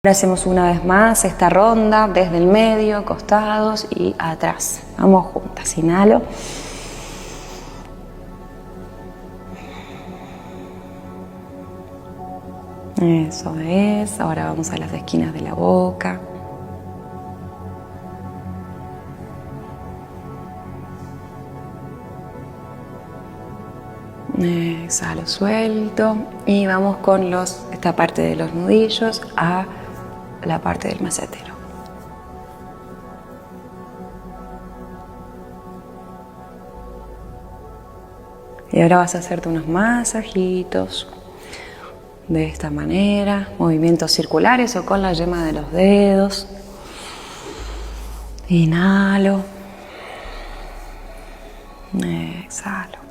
Ahora hacemos una vez más esta ronda desde el medio, costados y atrás. Vamos juntas. Inhalo. Eso es. Ahora vamos a las esquinas de la boca. Exhalo, suelto y vamos con esta parte de los nudillos a la parte del macetero. Y ahora vas a hacerte unos masajitos de esta manera, movimientos circulares o con la yema de los dedos. Inhalo. Exhalo.